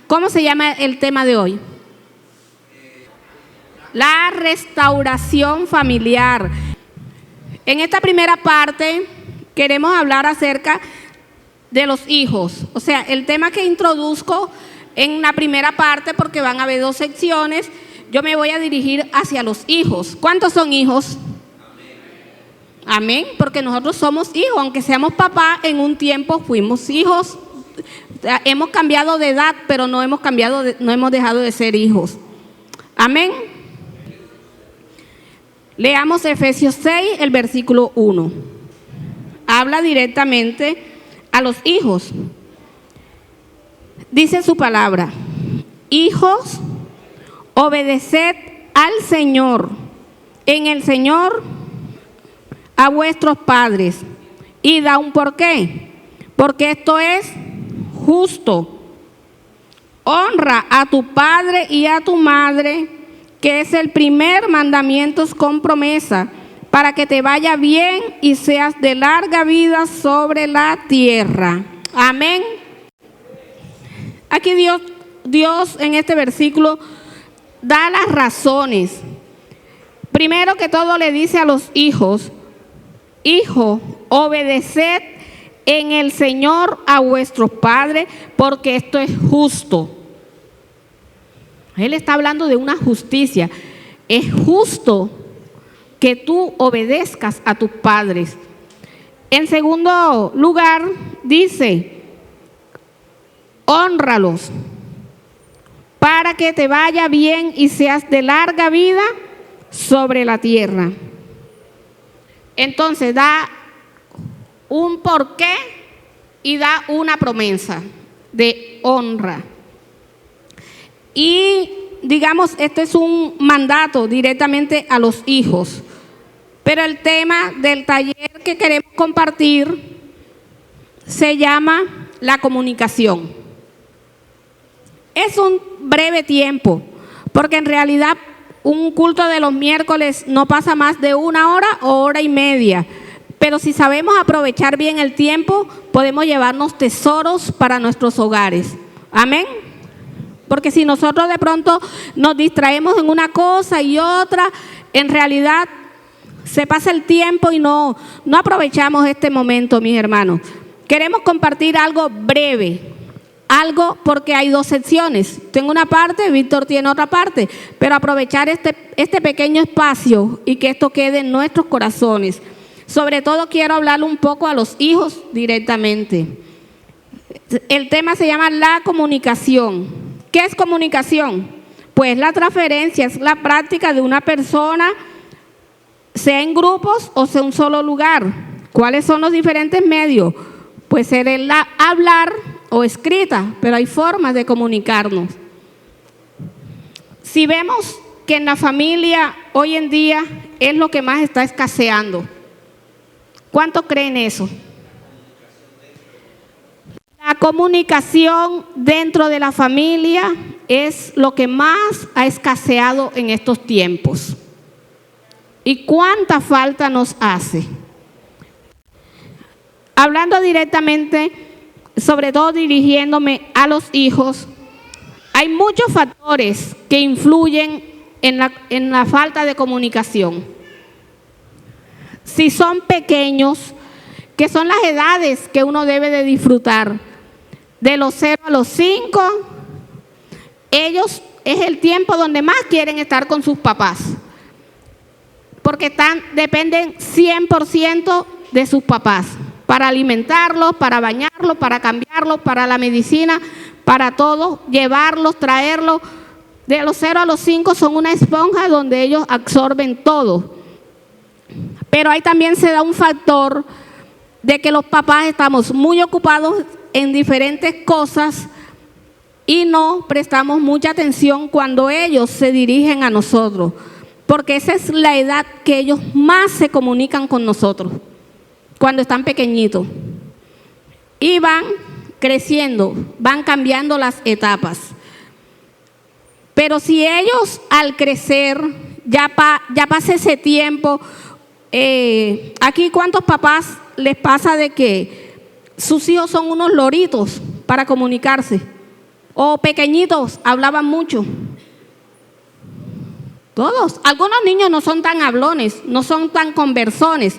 ¿Cómo se llama el tema de hoy? La restauración familiar. En esta primera parte queremos hablar acerca de los hijos. O sea, el tema que introduzco en la primera parte, porque van a haber 2 secciones, yo me voy a dirigir hacia los hijos. ¿Cuántos son hijos? Amén, porque nosotros somos hijos, aunque seamos papá, en un tiempo fuimos hijos. Hemos cambiado de edad, pero no hemos dejado de ser hijos. Amén. Leamos Efesios 6, el versículo 1. Habla directamente a los hijos. Dice su palabra: hijos, obedeced al Señor, en el Señor, a vuestros padres, y da un porqué, porque esto es justo. Honra a tu padre y a tu madre, que es el primer mandamiento con promesa, para que te vaya bien y seas de larga vida sobre la tierra. Amén. Aquí Dios en este versículo da las razones. Primero que todo le dice a los hijos: hijo, obedeced en el Señor a vuestros padres, porque esto es justo. Él está hablando de una justicia. Es justo que tú obedezcas a tus padres. En segundo lugar, dice: hónralos para que te vaya bien y seas de larga vida sobre la tierra. Entonces da un porqué y da una promesa de honra. Y digamos, este es un mandato directamente a los hijos. Pero el tema del taller que queremos compartir se llama la comunicación. Es un breve tiempo, porque en realidad un culto de los miércoles no pasa más de 1 hora o 1 hora y media. Pero si sabemos aprovechar bien el tiempo, podemos llevarnos tesoros para nuestros hogares. Amén. Porque si nosotros de pronto nos distraemos en una cosa y otra, en realidad se pasa el tiempo y no aprovechamos este momento, mis hermanos. Queremos compartir algo breve, algo porque hay 2 secciones. Tengo una parte, Víctor tiene otra parte, pero aprovechar este pequeño espacio y que esto quede en nuestros corazones. Sobre todo quiero hablarle un poco a los hijos directamente. El tema se llama la comunicación. ¿Qué es comunicación? Pues la transferencia, es la práctica de una persona, sea en grupos o sea en un solo lugar. ¿Cuáles son los diferentes medios? Pues ser el hablar o escrita, pero hay formas de comunicarnos. Si vemos que en la familia hoy en día es lo que más está escaseando, ¿cuántos creen eso? La comunicación dentro de la familia es lo que más ha escaseado en estos tiempos. ¿Y cuánta falta nos hace? Hablando directamente, sobre todo dirigiéndome a los hijos, hay muchos factores que influyen en la falta de comunicación. Si son pequeños, que son las edades que uno debe de disfrutar, de los 0 a los 5, ellos es el tiempo donde más quieren estar con sus papás, porque dependen 100% de sus papás, para alimentarlos, para bañarlos, para cambiarlos, para la medicina, para todo, llevarlos, traerlos. De los 0 a los 5 son una esponja donde ellos absorben todo. Pero ahí también se da un factor de que los papás estamos muy ocupados en diferentes cosas y no prestamos mucha atención cuando ellos se dirigen a nosotros, porque esa es la edad que ellos más se comunican con nosotros, cuando están pequeñitos. Y van creciendo, van cambiando las etapas. Pero si ellos al crecer, ya pasa ese tiempo, aquí ¿cuántos papás les pasa de que sus hijos son unos loritos para comunicarse? O pequeñitos hablaban mucho. Todos. Algunos niños no son tan hablones, no son tan conversones,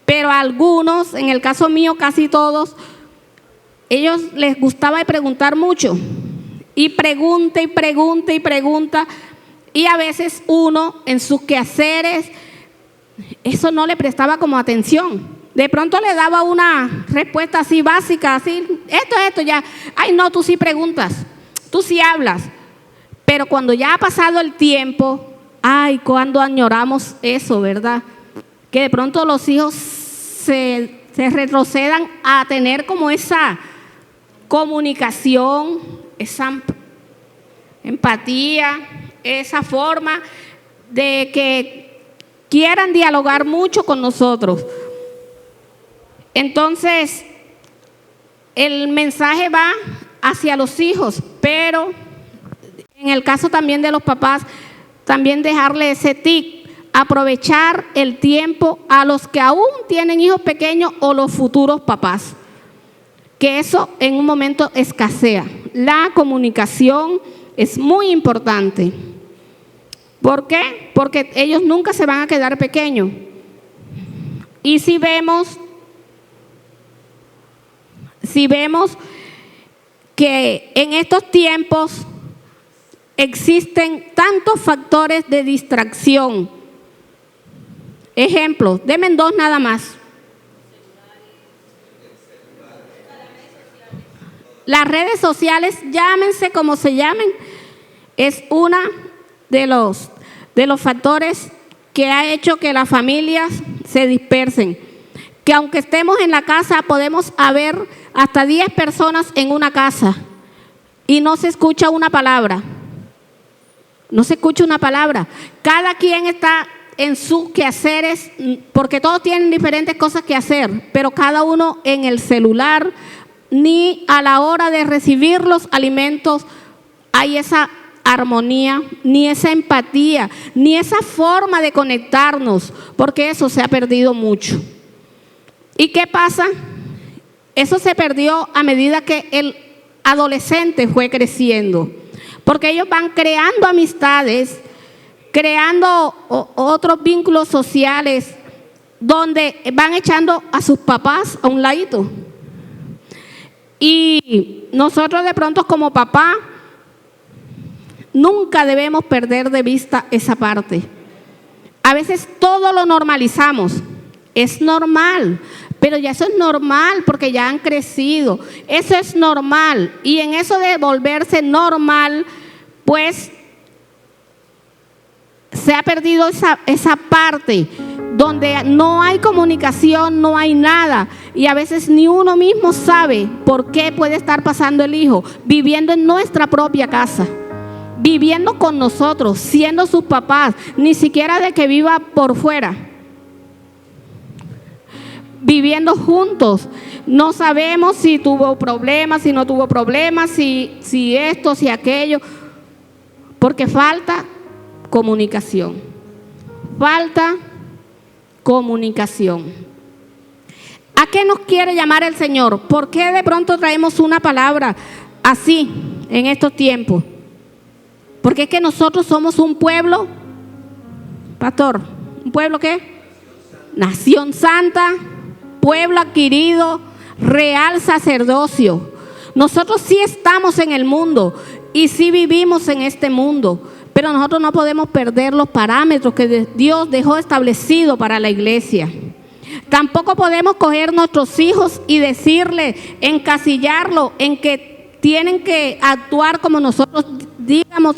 pero algunos, en el caso mío casi todos, ellos les gustaba preguntar mucho. Y pregunta y pregunta y pregunta. Y a veces uno en sus quehaceres, eso no le prestaba como atención. De pronto le daba una respuesta así básica, así, esto, ya. Ay, no, tú sí preguntas, tú sí hablas. Pero cuando ya ha pasado el tiempo, ay, cuando añoramos eso, ¿verdad? Que de pronto los hijos se retrocedan a tener como esa comunicación, esa empatía, esa forma de que quieran dialogar mucho con nosotros. Entonces, el mensaje va hacia los hijos, pero en el caso también de los papás, también dejarle ese tic, aprovechar el tiempo a los que aún tienen hijos pequeños o los futuros papás, que eso en un momento escasea. La comunicación es muy importante. ¿Por qué? Porque ellos nunca se van a quedar pequeños. Y si vemos que en estos tiempos existen tantos factores de distracción. Ejemplos, denme dos nada más. Las redes sociales, llámense como se llamen, es una de los factores que ha hecho que las familias se dispersen. Que aunque estemos en la casa, podemos haber hasta 10 personas en una casa y no se escucha una palabra. No se escucha una palabra. Cada quien está en sus quehaceres, porque todos tienen diferentes cosas que hacer, pero cada uno en el celular, ni a la hora de recibir los alimentos hay esa armonía, ni esa empatía, ni esa forma de conectarnos, porque eso se ha perdido mucho. ¿Y qué pasa? Eso se perdió a medida que el adolescente fue creciendo, porque ellos van creando amistades, creando otros vínculos sociales, donde van echando a sus papás a un ladito. Y nosotros de pronto como papá, nunca debemos perder de vista esa parte. A veces todo lo normalizamos, es normal, pero ya eso es normal porque ya han crecido, eso es normal. Y en eso de volverse normal, pues se ha perdido esa parte donde no hay comunicación, no hay nada. Y a veces ni uno mismo sabe por qué puede estar pasando el hijo, viviendo en nuestra propia casa, viviendo con nosotros, siendo sus papás, ni siquiera de que viva por fuera. Viviendo juntos, no sabemos si tuvo problemas, si no tuvo problemas, si esto, si aquello, porque falta comunicación. Falta comunicación. ¿A qué nos quiere llamar el Señor? ¿Por qué de pronto traemos una palabra así en estos tiempos? Porque es que nosotros somos un pueblo, pastor, ¿un pueblo qué? Nación santa, pueblo adquirido, real sacerdocio. Nosotros sí estamos en el mundo y sí vivimos en este mundo, pero nosotros no podemos perder los parámetros que Dios dejó establecido para la iglesia. Tampoco podemos coger nuestros hijos y decirle, encasillarlo en que tienen que actuar como nosotros digamos,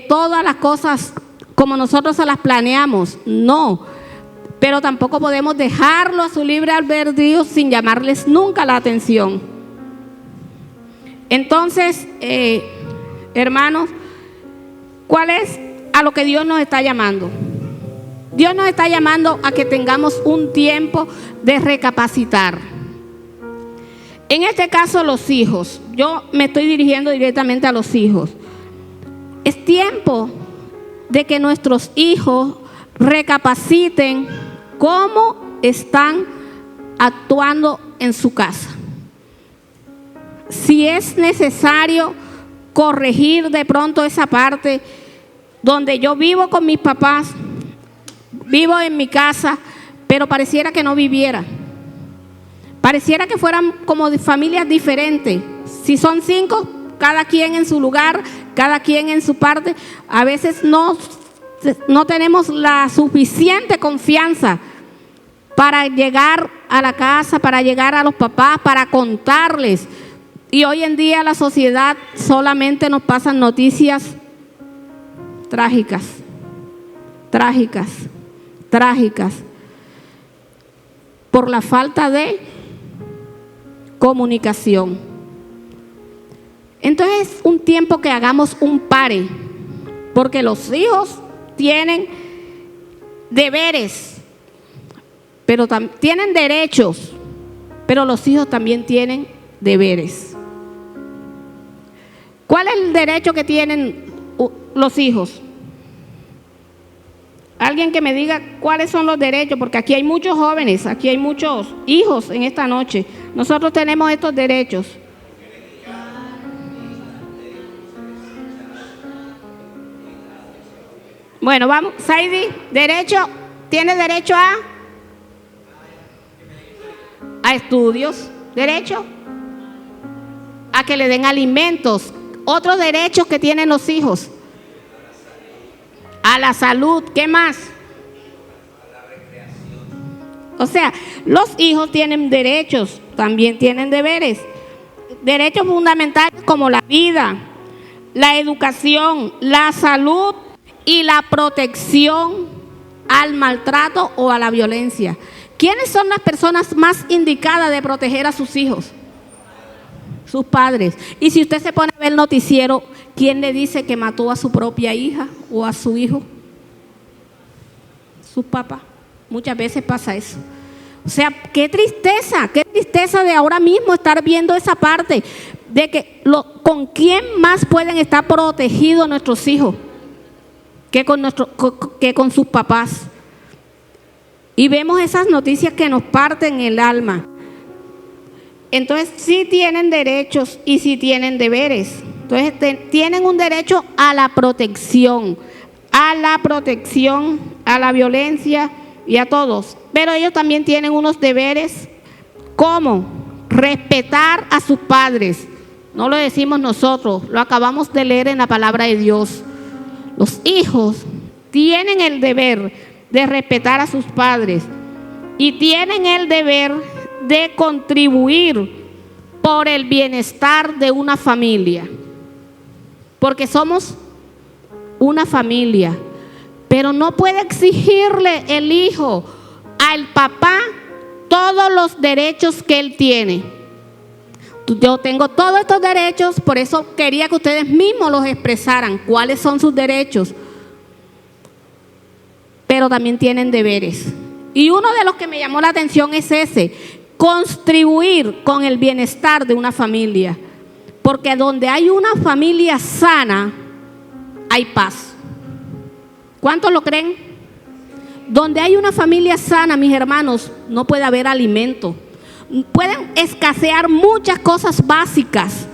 todas las cosas como nosotros se las planeamos. No, pero tampoco podemos dejarlo a su libre albedrío sin llamarles nunca la atención. Entonces, hermanos, ¿cuál es a lo que Dios nos está llamando? Dios nos está llamando a que tengamos un tiempo de recapacitar. En este caso, los hijos. Yo me estoy dirigiendo directamente a los hijos. Es tiempo de que nuestros hijos recapaciten cómo están actuando en su casa. Si es necesario corregir de pronto esa parte donde yo vivo con mis papás, vivo en mi casa, pero pareciera que no viviera. Pareciera que fueran como de familias diferentes. Si son 5, cada quien en su lugar, cada quien en su parte. A veces no tenemos la suficiente confianza para llegar a la casa, para llegar a los papás, para contarles. Y hoy en día la sociedad solamente nos pasan noticias trágicas, trágicas, trágicas, por la falta de comunicación. Entonces es un tiempo que hagamos un pare, porque los hijos tienen deberes, pero tienen derechos, pero los hijos también tienen deberes. ¿Cuál es el derecho que tienen los hijos? Alguien que me diga cuáles son los derechos, porque aquí hay muchos jóvenes, aquí hay muchos hijos en esta noche. Nosotros tenemos estos derechos. Bueno, vamos, Saidi, derecho, ¿tiene derecho a estudios? ¿Derecho? A que le den alimentos. Otros derechos que tienen los hijos. A la salud, ¿qué más? O sea, los hijos tienen derechos, también tienen deberes. Derechos fundamentales como la vida, la educación, la salud y la protección al maltrato o a la violencia. ¿Quiénes son las personas más indicadas de proteger a sus hijos? Sus padres. Y si usted se pone a ver el noticiero, ¿quién le dice que mató a su propia hija o a su hijo? Su papá. Muchas veces pasa eso. O sea, qué tristeza de ahora mismo estar viendo esa parte de que con quién más pueden estar protegidos nuestros hijos que con sus papás. Y vemos esas noticias que nos parten el alma. Entonces sí tienen derechos y sí tienen deberes. Entonces tienen un derecho a la protección, a la violencia y a todos. Pero ellos también tienen unos deberes como respetar a sus padres. No lo decimos nosotros, lo acabamos de leer en la palabra de Dios. Los hijos tienen el deber de respetar a sus padres y tienen el deber de contribuir por el bienestar de una familia, porque somos una familia. Pero no puede exigirle el hijo al papá todos los derechos que él tiene. Yo tengo todos estos derechos, por eso quería que ustedes mismos los expresaran, cuáles son sus derechos. Pero también tienen deberes. Y uno de los que me llamó la atención es ese: contribuir con el bienestar de una familia. Porque donde hay una familia sana, hay paz. ¿Cuántos lo creen? Donde hay una familia sana, mis hermanos, no puede haber alimento. Pueden escasear muchas cosas básicas,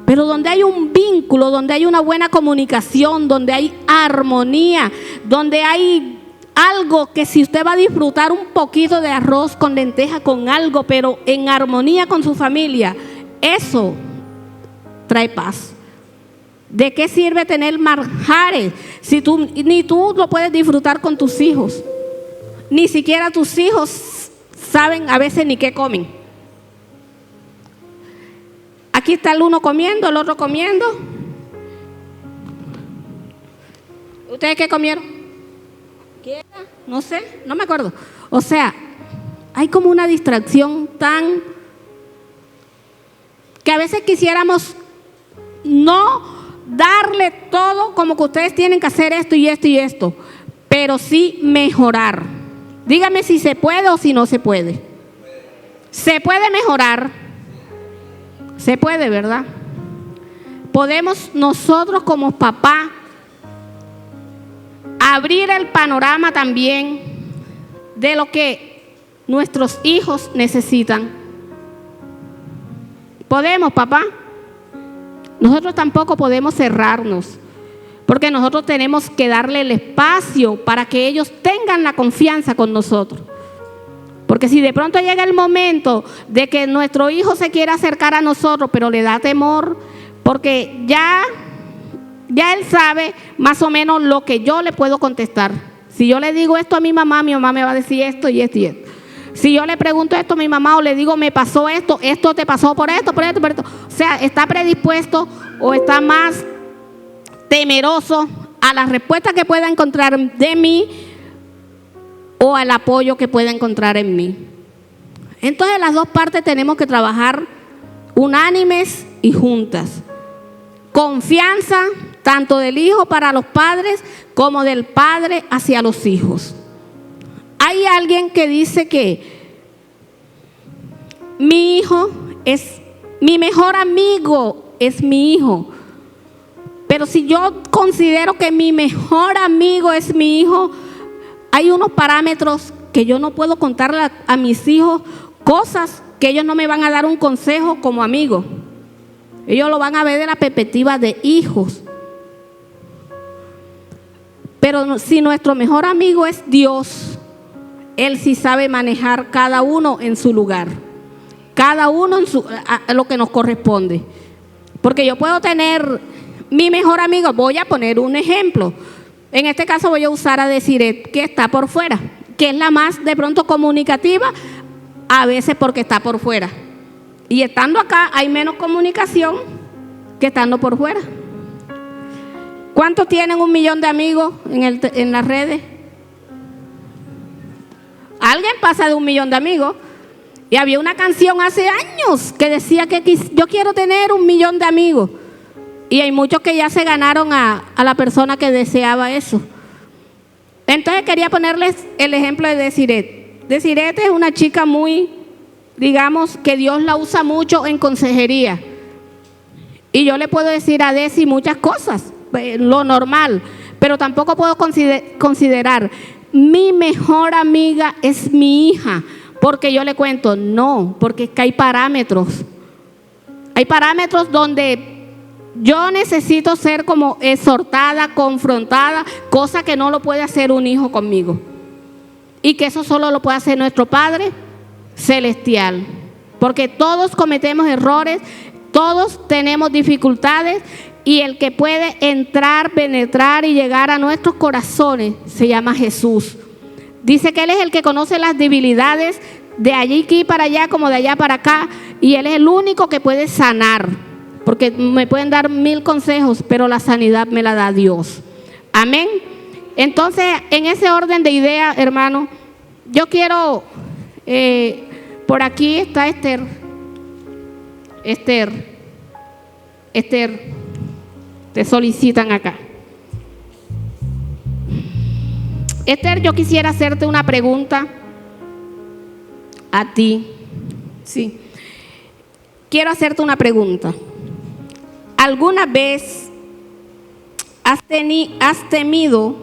pero donde hay un vínculo, donde hay una buena comunicación, donde hay armonía, donde hay algo que si usted va a disfrutar un poquito de arroz con lenteja, con algo, pero en armonía con su familia, eso trae paz. ¿De qué sirve tener manjares si ni tú lo puedes disfrutar con tus hijos? Ni siquiera tus hijos saben a veces ni qué comen. Aquí está el uno comiendo, el otro comiendo. ¿Ustedes qué comieron? ¿Qué era? No sé, no me acuerdo. O sea, hay como una distracción tan que a veces quisiéramos no darle todo como que ustedes tienen que hacer esto y esto y esto, pero sí mejorar. Dígame si se puede o si no se puede. Se puede mejorar. Se puede, ¿verdad? Podemos nosotros como papá abrir el panorama también de lo que nuestros hijos necesitan. ¿Podemos, papá? nosotros tampoco podemos cerrarnos, porque nosotros tenemos que darle el espacio para que ellos tengan la confianza con nosotros. Porque si de pronto llega el momento de que nuestro hijo se quiera acercar a nosotros, pero le da temor, porque ya él sabe más o menos lo que yo le puedo contestar. Si yo le digo esto a mi mamá me va a decir esto y esto y esto. Si yo le pregunto esto a mi mamá o le digo, me pasó esto, esto te pasó por esto, por esto, por esto. O sea, está predispuesto o está más temeroso a las respuestas que pueda encontrar de mí o al apoyo que pueda encontrar en mí. Entonces las dos partes tenemos que trabajar unánimes y juntas. Confianza tanto del hijo para los padres como del padre hacia los hijos. Hay alguien que dice que mi hijo es mi mejor amigo, es mi hijo. Pero si yo considero que mi mejor amigo es mi hijo, hay unos parámetros que yo no puedo contarle a mis hijos cosas que ellos no me van a dar un consejo como amigo. Ellos lo van a ver de la perspectiva de hijos. Pero si nuestro mejor amigo es Dios, Él sí sabe manejar cada uno en su lugar, cada uno a lo que nos corresponde. Porque yo puedo tener mi mejor amigo, voy a poner un ejemplo. En este caso voy a usar a Desiree, que está por fuera, que es la más de pronto comunicativa, a veces porque está por fuera. Y estando acá hay menos comunicación que estando por fuera. ¿Cuántos tienen 1 millón de amigos en las redes? Alguien pasa de 1 millón de amigos. Y había una canción hace años que decía que yo quiero tener 1 millón de amigos. Y hay muchos que ya se ganaron a la persona que deseaba eso. Entonces quería ponerles el ejemplo de Desiree. Desiree es una chica muy, digamos, que Dios la usa mucho en consejería. Y yo le puedo decir a Desi muchas cosas, lo normal, pero tampoco puedo considerar mi mejor amiga es mi hija, porque yo le cuento, no, porque es que hay parámetros. Hay parámetros donde yo necesito ser como exhortada, confrontada, cosa que no lo puede hacer un hijo conmigo. Y que eso solo lo puede hacer nuestro Padre Celestial. Porque todos cometemos errores, todos tenemos dificultades, y el que puede entrar, penetrar y llegar a nuestros corazones se llama Jesús. Dice que Él es el que conoce las debilidades de allí aquí para allá como de allá para acá, y Él es el único que puede sanar. Porque me pueden dar 1000 consejos, pero la sanidad me la da Dios. Amén. Entonces, en ese orden de ideas, hermano, yo quiero, por aquí está Esther, te solicitan acá. Esther, yo quisiera hacerte una pregunta a ti. Sí. Quiero hacerte una pregunta. ¿Alguna vez has sentido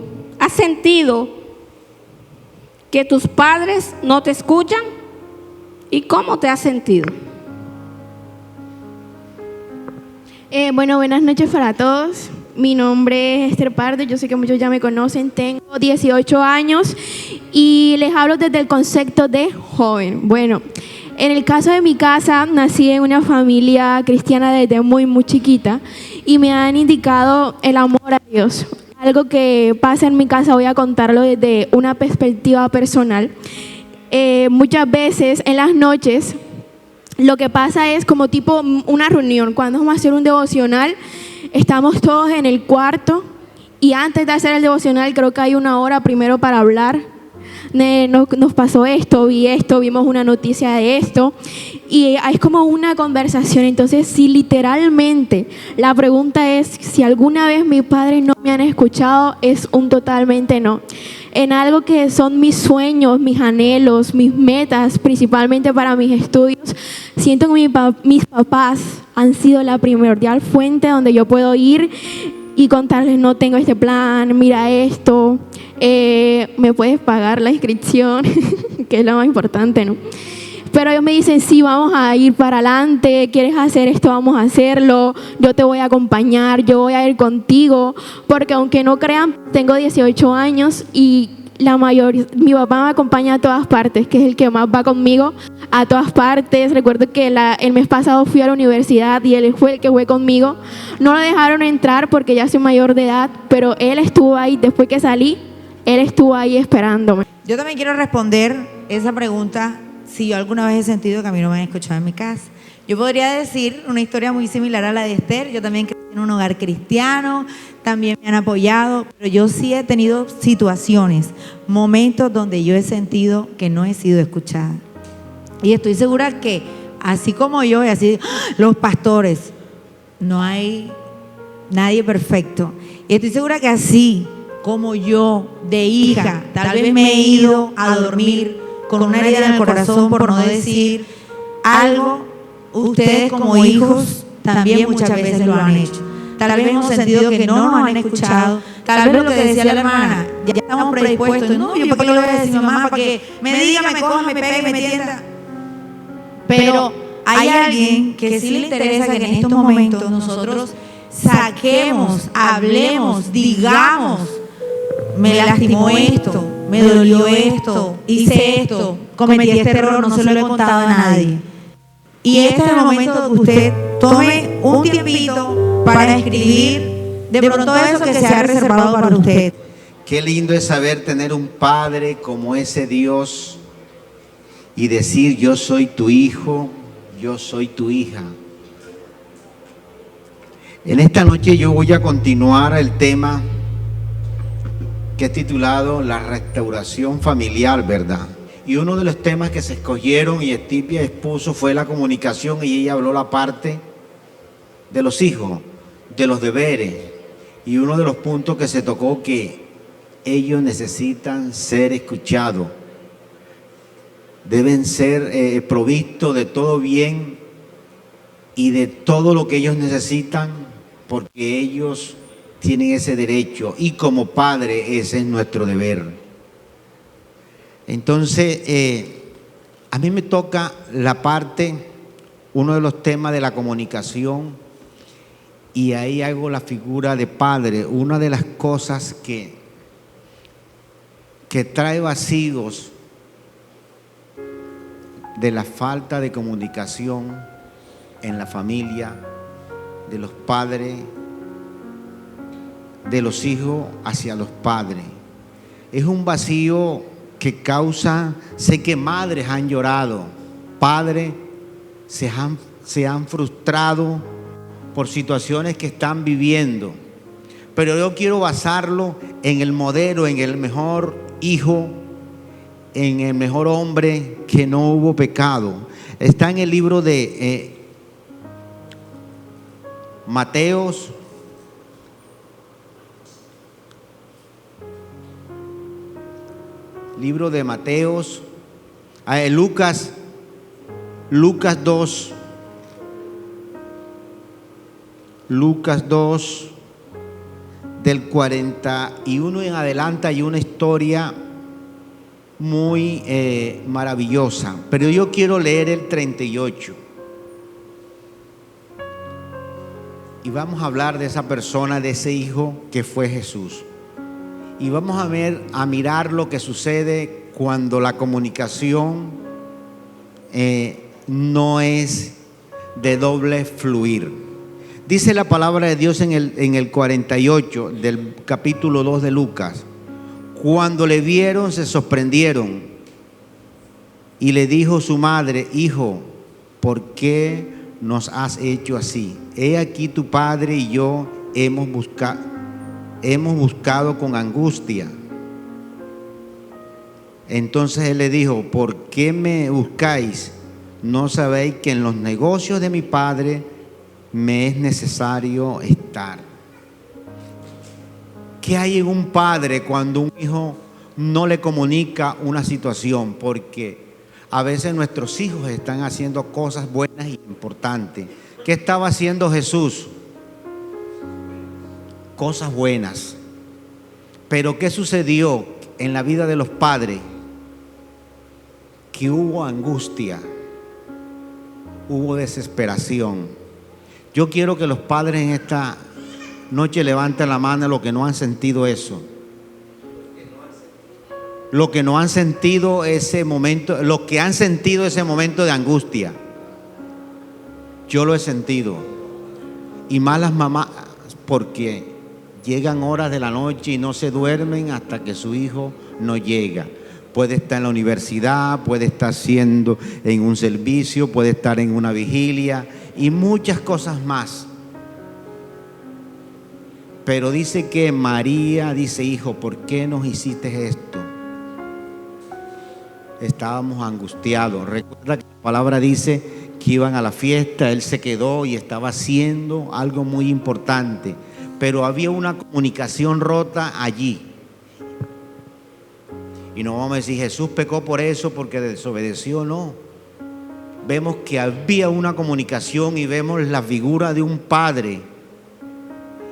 que tus padres no te escuchan? ¿Y cómo te has sentido? Bueno, buenas noches para todos. Mi nombre es Esther Pardo, yo sé que muchos ya me conocen, tengo 18 años y les hablo desde el concepto de joven. Bueno, en el caso de mi casa, nací en una familia cristiana desde muy chiquita y me han indicado el amor a Dios. Algo que pasa en mi casa voy a contarlo desde una perspectiva personal. Muchas veces en las noches lo que pasa es como tipo una reunión. Cuando vamos a hacer un devocional, estamos todos en el cuarto y antes de hacer el devocional creo que hay 1 hora primero para hablar. Nos pasó esto, vimos una noticia de esto y es como una conversación. Entonces, si literalmente la pregunta es si alguna vez mis padres no me han escuchado, es un totalmente no. En algo que son mis sueños, mis anhelos, mis metas, principalmente para mis estudios, siento que mis papás han sido la primordial fuente donde yo puedo ir y contarles, no tengo este plan, mira esto, me puedes pagar la inscripción, que es lo más importante, ¿no? Pero ellos me dicen, sí, vamos a ir para adelante, quieres hacer esto, vamos a hacerlo, yo te voy a acompañar, yo voy a ir contigo, porque aunque no crean, tengo 18 años y mi papá me acompaña a todas partes, que es el que más va conmigo a todas partes. Recuerdo que el mes pasado fui a la universidad y él fue el que fue conmigo. No lo dejaron entrar porque ya soy mayor de edad, pero él estuvo ahí, después que salí, él estuvo ahí esperándome. Yo también quiero responder esa pregunta, si yo alguna vez he sentido que a mí no me han escuchado en mi casa. Yo podría decir una historia muy similar a la de Esther. Yo también crecí en un hogar cristiano, también me han apoyado, pero yo sí he tenido situaciones, momentos donde yo he sentido que no he sido escuchada. Y estoy segura que así como yo y así los pastores, no hay nadie perfecto. Y estoy segura que así como yo, de hija, tal vez me he ido a dormir con una herida en el corazón por no decir algo, ustedes como hijos también muchas veces lo han hecho. Tal vez hemos sentido que no nos han escuchado, tal vez lo que decía la hermana, ya estamos predispuestos, no, yo para qué le voy a decir a mi mamá, para que me diga, me coja, me pegue, me tienda. Pero hay alguien que sí le interesa que en estos momentos nosotros saquemos, hablemos, digamos, me lastimó esto, me dolió esto, hice esto, cometí este error, no se lo he contado a nadie. Y este es el momento que usted tome un tiempito para escribir de pronto eso que se ha reservado para usted. Qué lindo es saber tener un padre como ese Dios y decir: yo soy tu hijo, yo soy tu hija. En esta noche yo voy a continuar el tema que he titulado La restauración familiar, ¿verdad? Y uno de los temas que se escogieron y Estipia expuso fue la comunicación, y ella habló la parte de los hijos, de los deberes, y uno de los puntos que se tocó, que ellos necesitan ser escuchados, deben ser provistos de todo bien y de todo lo que ellos necesitan, porque ellos tienen ese derecho, y como padre ese es nuestro deber. Entonces, a mí me toca la parte, uno de los temas de la comunicación, y ahí hago la figura de padre. Una de las cosas que trae vacíos de la falta de comunicación en la familia, de los padres, de los hijos hacia los padres, es un vacío que causa. Sé que madres han llorado, padres se han frustrado por situaciones que están viviendo, pero yo quiero basarlo en el modelo, en el mejor hijo, en el mejor hombre, que no hubo pecado. Está en el libro de Mateos, libro de Mateos, Lucas 2, del 41 en adelante hay una historia muy maravillosa, pero yo quiero leer el 38 y vamos a hablar de esa persona, de ese hijo que fue Jesús. Y vamos a mirar lo que sucede cuando la comunicación no es de doble fluir. Dice la palabra de Dios en el 48 del capítulo 2 de Lucas: cuando le vieron se sorprendieron, y le dijo su madre: hijo, ¿por qué nos has hecho así? He aquí tu padre y yo hemos buscado con angustia. Entonces él le dijo: ¿por qué me buscáis? ¿No sabéis que en los negocios de mi padre me es necesario estar? ¿Qué hay en un padre cuando un hijo no le comunica una situación? Porque a veces nuestros hijos están haciendo cosas buenas y importantes. ¿Qué estaba haciendo Jesús? Cosas buenas. Pero ¿qué sucedió en la vida de los padres? Que hubo angustia, hubo desesperación. Yo quiero que los padres en esta noche levanten la mano los que no han sentido eso. Los que no han sentido ese momento, los que han sentido ese momento de angustia. Yo lo he sentido. Y más las mamás, porque llegan horas de la noche y no se duermen hasta que su hijo no llega. Puede estar en la universidad, puede estar siendo en un servicio, puede estar en una vigilia y muchas cosas más. Pero dice que María dice: hijo, ¿por qué nos hiciste esto? Estábamos angustiados. Recuerda que la palabra dice que iban a la fiesta, él se quedó y estaba haciendo algo muy importante, pero había una comunicación rota allí. Y no vamos a decir Jesús pecó por eso porque desobedeció, no. Vemos que había una comunicación y vemos la figura de un padre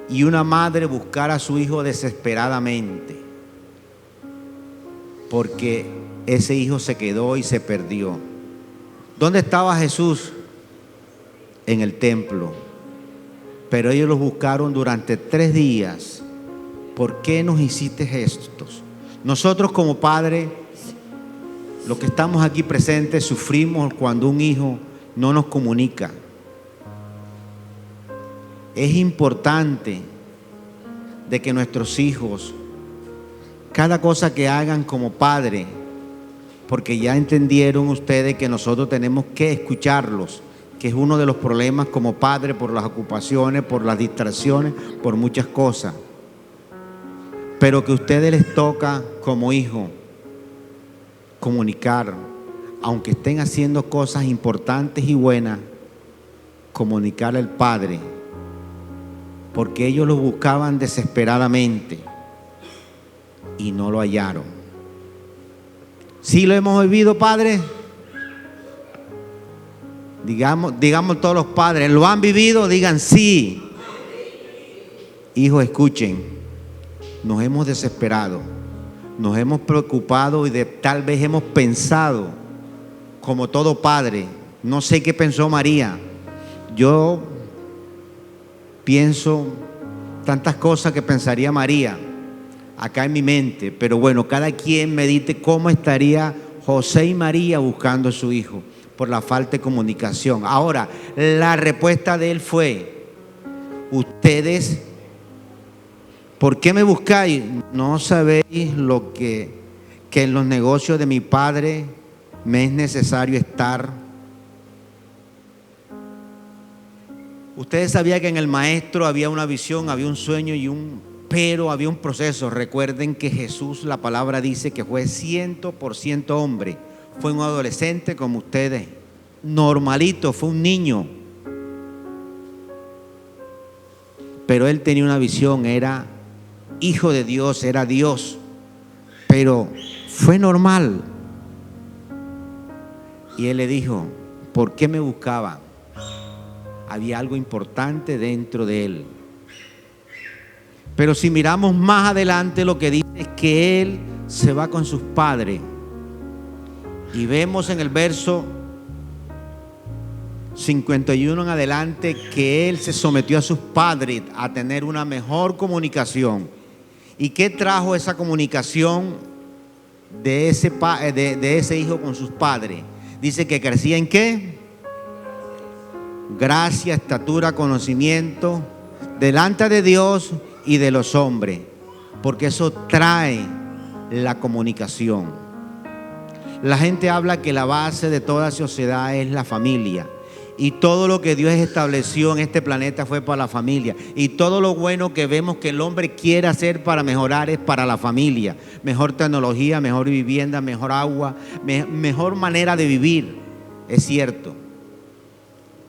y una madre buscar a su hijo desesperadamente, porque ese hijo se quedó y se perdió. ¿Dónde estaba Jesús? En el templo. Pero ellos los buscaron durante 3 días. ¿Por qué nos hiciste estos? Nosotros como padres, los que estamos aquí presentes, sufrimos cuando un hijo no nos comunica. Es importante de que nuestros hijos, cada cosa que hagan como padre, porque ya entendieron ustedes que nosotros tenemos que escucharlos, que es uno de los problemas como padre, por las ocupaciones, por las distracciones, por muchas cosas. Pero que a ustedes les toca como hijo comunicar, aunque estén haciendo cosas importantes y buenas, comunicarle al Padre, porque ellos lo buscaban desesperadamente y no lo hallaron. ¿Sí lo hemos vivido, Padre? Digamos todos los padres, ¿lo han vivido? Digan sí. Hijos, escuchen. Nos hemos desesperado, nos hemos preocupado y tal vez hemos pensado como todo padre. No sé qué pensó María. Yo pienso tantas cosas que pensaría María acá en mi mente, pero bueno, cada quien medite cómo estaría José y María buscando a su hijo por la falta de comunicación. Ahora, la respuesta de él fue: ustedes, ¿por qué me buscáis? ¿No sabéis lo que en los negocios de mi padre me es necesario estar? Ustedes sabían que en el maestro había una visión, había un sueño pero había un proceso. Recuerden que Jesús, la palabra dice que fue 100% hombre. Fue un adolescente como ustedes, normalito, fue un niño. Pero él tenía una visión, era hijo de Dios, era Dios, pero fue normal. Y él le dijo: ¿por qué me buscaban? Había algo importante dentro de él. Pero si miramos más adelante, lo que dice es que él se va con sus padres. Y vemos en el verso 51 en adelante que él se sometió a sus padres a tener una mejor comunicación. ¿Y qué trajo esa comunicación de ese hijo con sus padres? Dice que crecía ¿en qué? Gracia, estatura, conocimiento delante de Dios y de los hombres, porque eso trae la comunicación. La gente habla que la base de toda sociedad es la familia, y todo lo que Dios estableció en este planeta fue para la familia, y todo lo bueno que vemos que el hombre quiere hacer para mejorar es para la familia. Mejor tecnología, mejor vivienda, mejor agua, mejor manera de vivir, es cierto.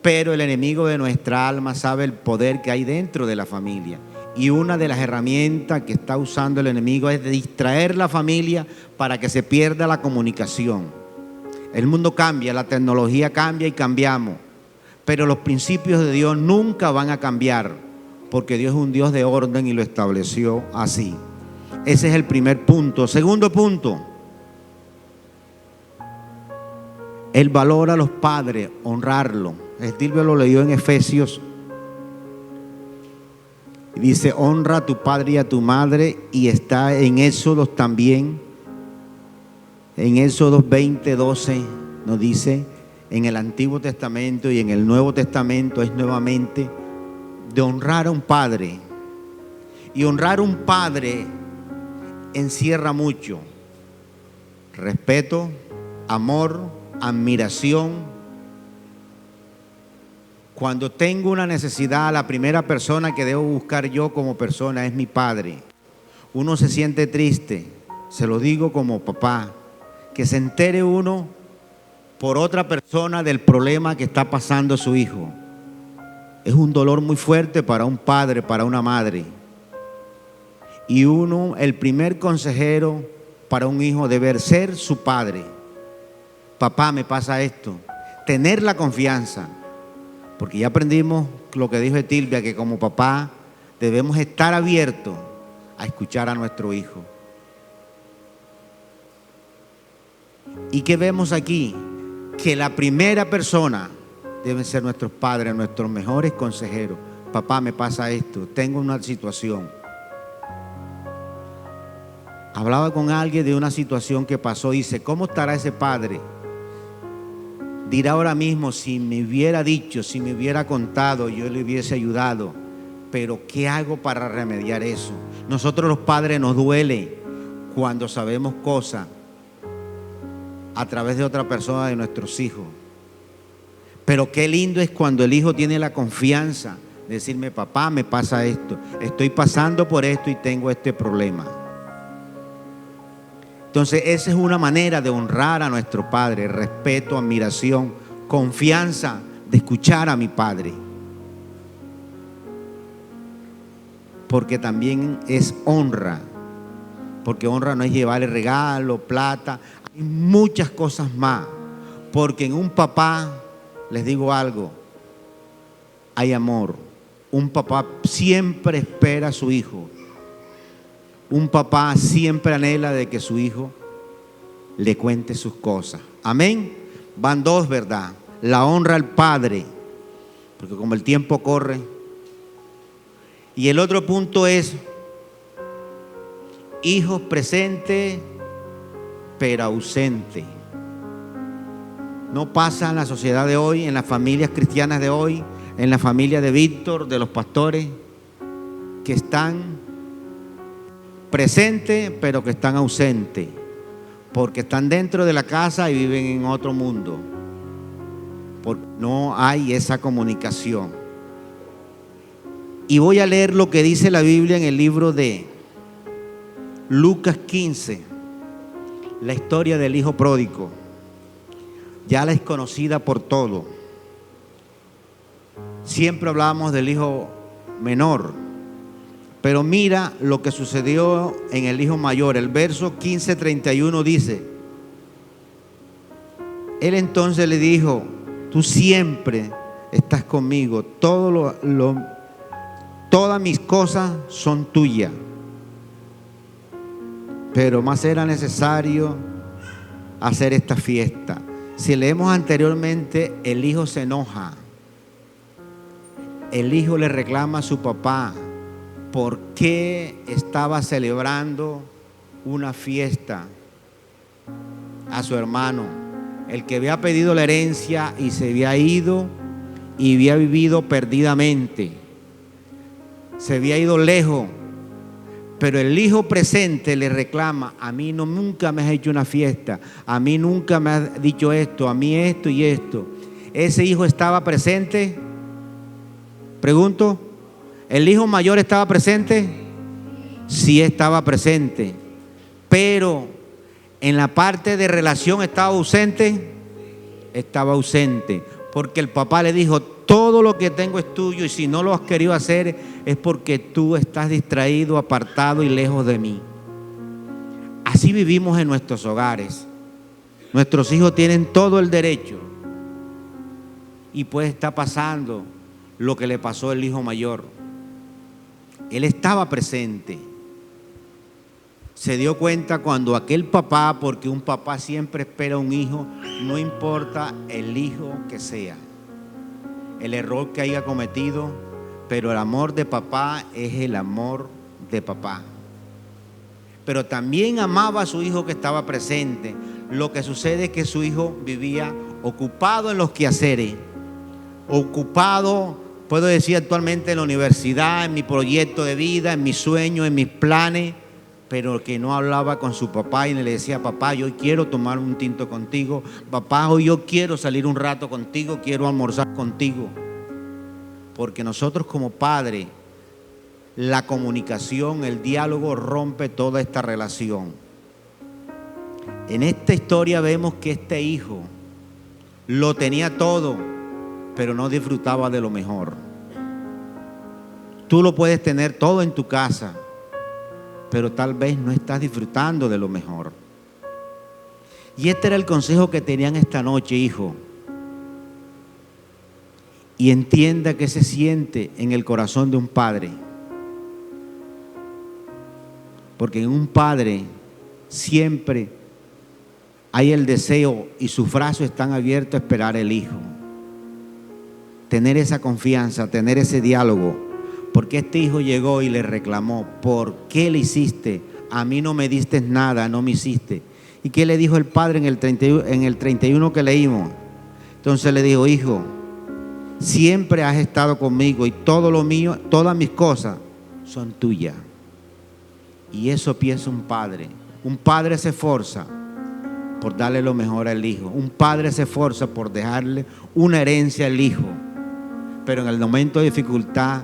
Pero el enemigo de nuestra alma sabe el poder que hay dentro de la familia. Y una de las herramientas que está usando el enemigo es distraer la familia para que se pierda la comunicación. El mundo cambia, la tecnología cambia y cambiamos. Pero los principios de Dios nunca van a cambiar, porque Dios es un Dios de orden y lo estableció así. Ese es el primer punto. Segundo punto. el valor a los padres, honrarlo. Estilvio lo leyó en Efesios. Dice, honra a tu padre y a tu madre, y está en Éxodos también. En Éxodos 20:12 nos dice, en el Antiguo Testamento y en el Nuevo Testamento es nuevamente de honrar a un padre. Y honrar a un padre encierra mucho: respeto, amor, admiración. Cuando tengo una necesidad, la primera persona que debo buscar yo como persona es mi padre. Uno se siente triste, se lo digo como papá, que se entere uno por otra persona del problema que está pasando su hijo. Es un dolor muy fuerte para un padre, para una madre. Y uno, el primer consejero para un hijo debe ser su padre. Papá, me pasa esto. Tener la confianza. Porque ya aprendimos lo que dijo Etilvia, que como papá debemos estar abiertos a escuchar a nuestro hijo. ¿Y qué vemos aquí? Que la primera persona deben ser nuestros padres, nuestros mejores consejeros. Papá, me pasa esto, tengo una situación. Hablaba con alguien de una situación que pasó, dice, ¿cómo estará ese padre? Dirá ahora mismo, si me hubiera dicho, si me hubiera contado, yo le hubiese ayudado. Pero ¿qué hago para remediar eso? Nosotros los padres nos duele cuando sabemos cosas a través de otra persona, de nuestros hijos. Pero qué lindo es cuando el hijo tiene la confianza de decirme, papá, me pasa esto, estoy pasando por esto y tengo este problema. Entonces esa es una manera de honrar a nuestro padre: respeto, admiración, confianza de escuchar a mi padre. Porque también es honra, porque honra no es llevarle regalo, plata, hay muchas cosas más. Porque en un papá, les digo algo, hay amor. Un papá siempre espera a su hijo. Un papá siempre anhela de que su hijo le cuente sus cosas. Amén. Van dos, ¿verdad? La honra al padre, porque como el tiempo corre. Y el otro punto es hijos presentes pero ausentes. No pasa en la sociedad de hoy, en las familias cristianas de hoy, en la familia de Víctor, de los pastores, que están presentes pero que están ausentes, porque están dentro de la casa y viven en otro mundo, porque no hay esa comunicación. Y voy a leer lo que dice la Biblia en el libro de Lucas 15, la historia del hijo pródigo. Ya la es conocida por todo. Siempre hablamos del hijo menor, pero mira lo que sucedió en el hijo mayor. El verso 15:31 dice: él entonces le dijo, tú siempre estás conmigo, todas mis cosas son tuyas. Pero más era necesario hacer esta fiesta. Si leemos anteriormente, el hijo se enoja. El hijo le reclama a su papá por qué estaba celebrando una fiesta a su hermano, el que había pedido la herencia y se había ido y había vivido perdidamente, se había ido lejos. Pero el hijo presente le reclama: a mí nunca me has hecho una fiesta, a mí nunca me has dicho esto, a mí esto y esto. ¿Ese hijo estaba presente? Pregunto, ¿el hijo mayor estaba presente? Sí, estaba presente. Pero en la parte de relación estaba ausente. Estaba ausente, porque el papá le dijo: todo lo que tengo es tuyo, y si no lo has querido hacer es porque tú estás distraído, apartado y lejos de mí. Así vivimos en nuestros hogares. Nuestros hijos tienen todo el derecho, y puede estar pasando lo que le pasó al hijo mayor. Él estaba presente. se dio cuenta cuando aquel papá, porque un papá siempre espera un hijo, no importa el hijo que sea, el error que haya cometido, pero el amor de papá es el amor de papá. Pero también amaba a su hijo que estaba presente. Lo que sucede es que su hijo vivía ocupado en los quehaceres, ocupado, puedo decir actualmente, en la universidad, en mi proyecto de vida, en mis sueños, en mis planes, pero que no hablaba con su papá y le decía: papá, yo hoy quiero tomar un tinto contigo, papá, hoy yo quiero salir un rato contigo, quiero almorzar contigo. Porque nosotros como padres, la comunicación, el diálogo rompe toda esta relación. En esta historia vemos que este hijo lo tenía todo, pero no disfrutaba de lo mejor. Tú lo puedes tener todo en tu casa, pero tal vez no estás disfrutando de lo mejor. Y este era el consejo que tenían esta noche: hijo, y entienda qué se siente en el corazón de un padre. Porque en un padre siempre hay el deseo y sus brazos están abiertos a esperar el hijo. Tener esa confianza, tener ese diálogo. Porque este hijo llegó y le reclamó: ¿por qué le hiciste? A mí no me diste nada, no me hiciste. ¿Y qué le dijo el padre en el 31 que leímos? Entonces le dijo: hijo, siempre has estado conmigo y todo lo mío, todas mis cosas son tuyas. Y eso piensa un padre. Un padre se esfuerza por darle lo mejor al hijo. Un padre se esfuerza por dejarle una herencia al hijo. Pero en el momento de dificultad,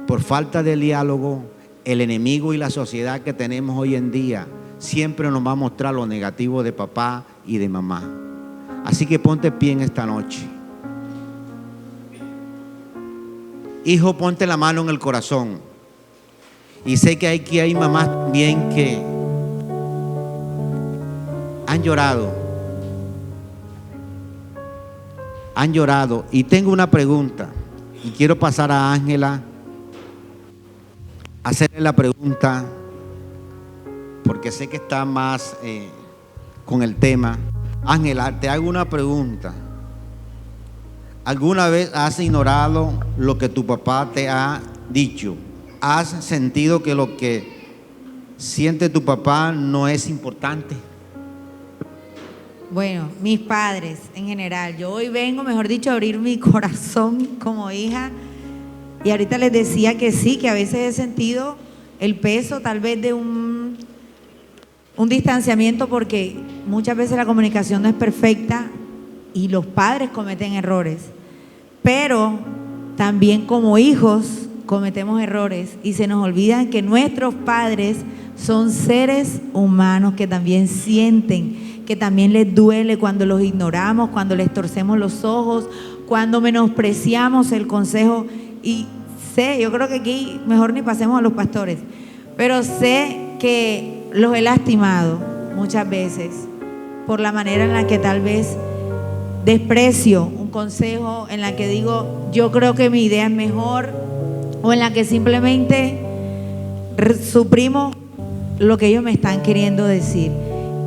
por falta de diálogo, el enemigo y la sociedad que tenemos hoy en día siempre nos va a mostrar lo negativo de papá y de mamá. Así que ponte pie en esta noche. Hijo, ponte la mano en el corazón. Y sé que aquí hay mamás también que han llorado. Han llorado. Y tengo una pregunta. Y quiero pasar a Ángela a hacerle la pregunta, porque sé que está más con el tema. Ángela, te hago una pregunta. ¿Alguna vez has ignorado lo que tu papá te ha dicho? ¿Has sentido que lo que siente tu papá no es importante? Bueno, mis padres en general. Yo hoy vengo, mejor dicho, a abrir mi corazón como hija. Y ahorita les decía que sí, que a veces he sentido el peso tal vez de un distanciamiento, porque muchas veces la comunicación no es perfecta y los padres cometen errores. Pero también como hijos cometemos errores y se nos olvidan que nuestros padres son seres humanos que también sienten, que también les duele cuando los ignoramos, cuando les torcemos los ojos, cuando menospreciamos el consejo. Y sé, yo creo que aquí mejor ni pasemos a los pastores, pero sé que los he lastimado muchas veces por la manera en la que tal vez desprecio un consejo, en la que digo yo creo que mi idea es mejor, o en la que simplemente suprimo lo que ellos me están queriendo decir.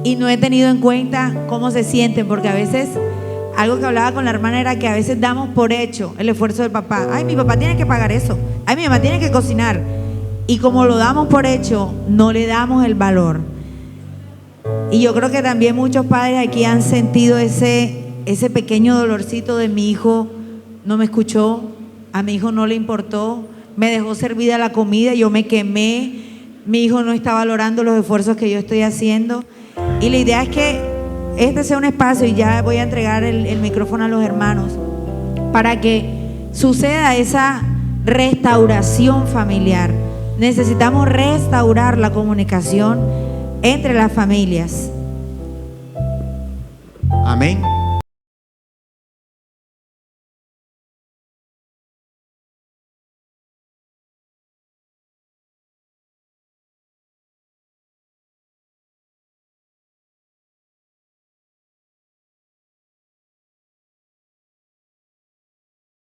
Y no he tenido en cuenta cómo se sienten, porque a veces, algo que hablaba con la hermana era que a veces damos por hecho el esfuerzo del papá. Ay, mi papá tiene que pagar eso. Ay, mi mamá tiene que cocinar. Y como lo damos por hecho, no le damos el valor. Y yo creo que también muchos padres aquí han sentido ese pequeño dolorcito de: mi hijo no me escuchó, a mi hijo no le importó, me dejó servida la comida, yo me quemé, mi hijo no está valorando los esfuerzos que yo estoy haciendo. Y la idea es que este sea un espacio, y ya voy a entregar el micrófono a los hermanos, para que suceda esa restauración familiar. Necesitamos restaurar la comunicación entre las familias. Amén.